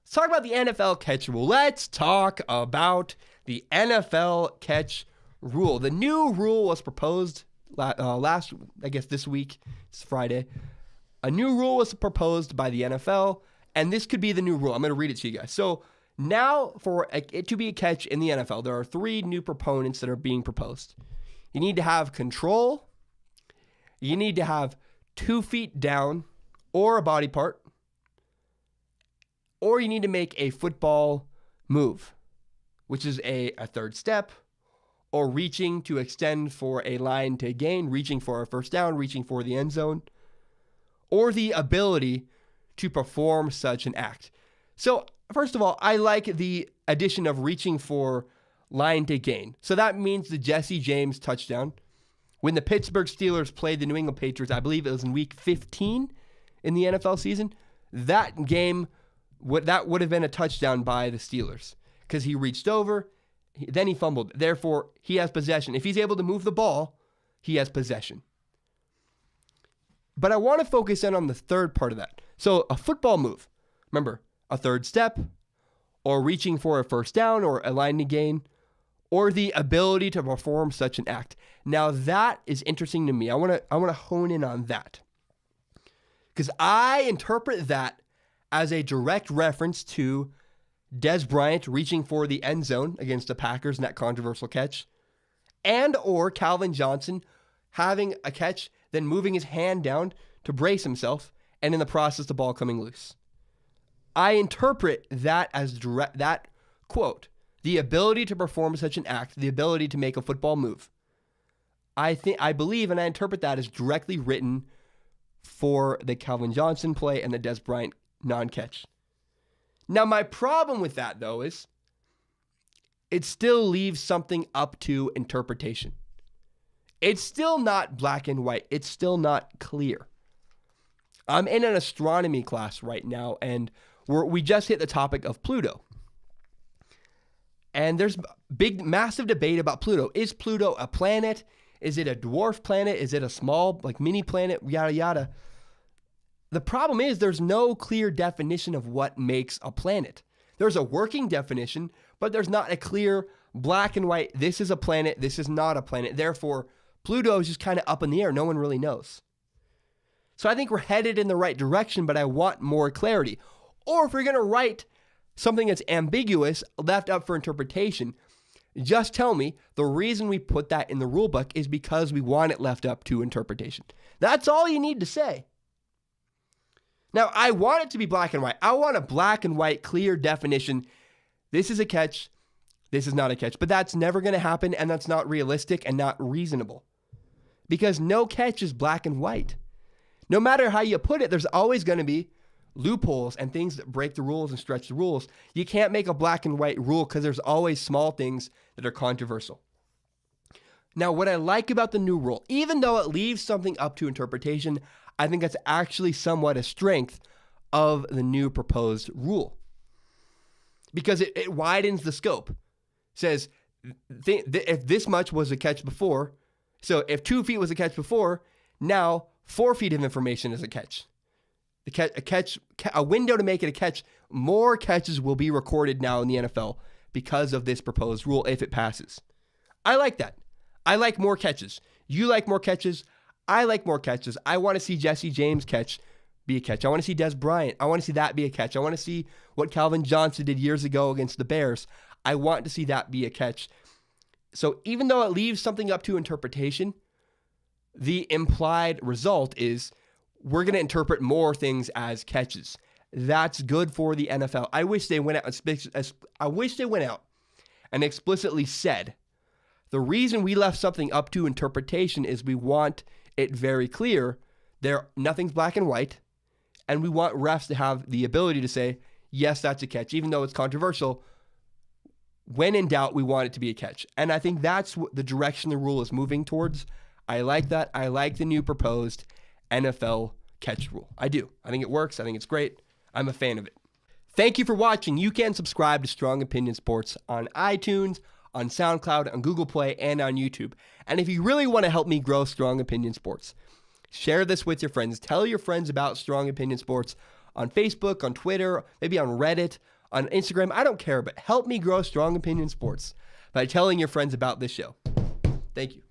Let's talk about the NFL catch rule. Let's talk about the NFL catch rule. The new rule was proposed this week. It's Friday. A new rule was proposed by the NFL, and this could be the new rule. I'm going to read it to you guys. So now for it to be a catch in the NFL, there are 3 new proponents that are being proposed. You need to have control. You need to have 2 feet down or a body part. Or you need to make a football move, which is a third step, or reaching to extend for a line to gain, reaching for a first down, reaching for the end zone, or the ability to perform such an act. So, first of all, I like the addition of reaching for line to gain. So that means the Jesse James touchdown. When the Pittsburgh Steelers played the New England Patriots, I believe it was in week 15 in the NFL season, that game, that would have been a touchdown by the Steelers because he reached over, then he fumbled. Therefore, he has possession. If he's able to move the ball, he has possession. But I want to focus in on the third part of that. So a football move, remember, a third step, or reaching for a first down, or a line to gain, or the ability to perform such an act. Now that is interesting to me. I want to hone in on that because I interpret that as a direct reference to Dez Bryant reaching for the end zone against the Packers in that controversial catch, and or Calvin Johnson having a catch, then moving his hand down to brace himself, and in the process, the ball coming loose. I interpret that as that quote, the ability to perform such an act, the ability to make a football move. I believe, and I interpret that as directly written for the Calvin Johnson play and the Dez Bryant non-catch. Now, my problem with that, though, is it still leaves something up to interpretation. It's still not black and white. It's still not clear. I'm in an astronomy class right now, and we just hit the topic of Pluto. And there's massive debate about Pluto. Is Pluto a planet? Is it a dwarf planet? Is it a small, mini planet? Yada, yada. The problem is there's no clear definition of what makes a planet. There's a working definition, but there's not a clear black and white, this is a planet, this is not a planet. Therefore, Pluto is just kind of up in the air. No one really knows. So I think we're headed in the right direction, but I want more clarity. Or if we're going to write something that's ambiguous, left up for interpretation, just tell me the reason we put that in the rule book is because we want it left up to interpretation. That's all you need to say. Now, I want it to be black and white. I want a black and white, clear definition. This is a catch. This is not a catch. But that's never going to happen, and that's not realistic and not reasonable. Because no catch is black and white. No matter how you put it, there's always going to be loopholes and things that break the rules and stretch the rules. You can't make a black and white rule because there's always small things that are controversial. Now, what I like about the new rule, even though it leaves something up to interpretation, I think that's actually somewhat a strength of the new proposed rule. Because it widens the scope. It says, if this much was a catch before, so if 2 feet was a catch before, now 4 feet of information is a catch. A window to make it a catch. More catches will be recorded now in the NFL because of this proposed rule if it passes. I like that. I like more catches. You like more catches. I like more catches. I want to see Jesse James catch be a catch. I want to see Dez Bryant. I want to see that be a catch. I want to see what Calvin Johnson did years ago against the Bears. I want to see that be a catch. So even though it leaves something up to interpretation, the implied result is we're going to interpret more things as catches. That's good for the NFL. I wish they went out and explicitly said the reason we left something up to interpretation is we want it very clear. Nothing's black and white, and we want refs to have the ability to say, yes, that's a catch, even though it's controversial. When in doubt, we want it to be a catch. And I think that's the direction the rule is moving towards. I like that. I like the new proposed NFL catch rule. I do. I think it works. I think it's great. I'm a fan of it. Thank you for watching. You can subscribe to Strong Opinion Sports on iTunes, on SoundCloud, on Google Play, and on YouTube. And if you really want to help me grow Strong Opinion Sports, share this with your friends. Tell your friends about Strong Opinion Sports on Facebook, on Twitter, maybe on Reddit, on Instagram. I don't care, but help me grow Strong Opinion Sports by telling your friends about this show. Thank you.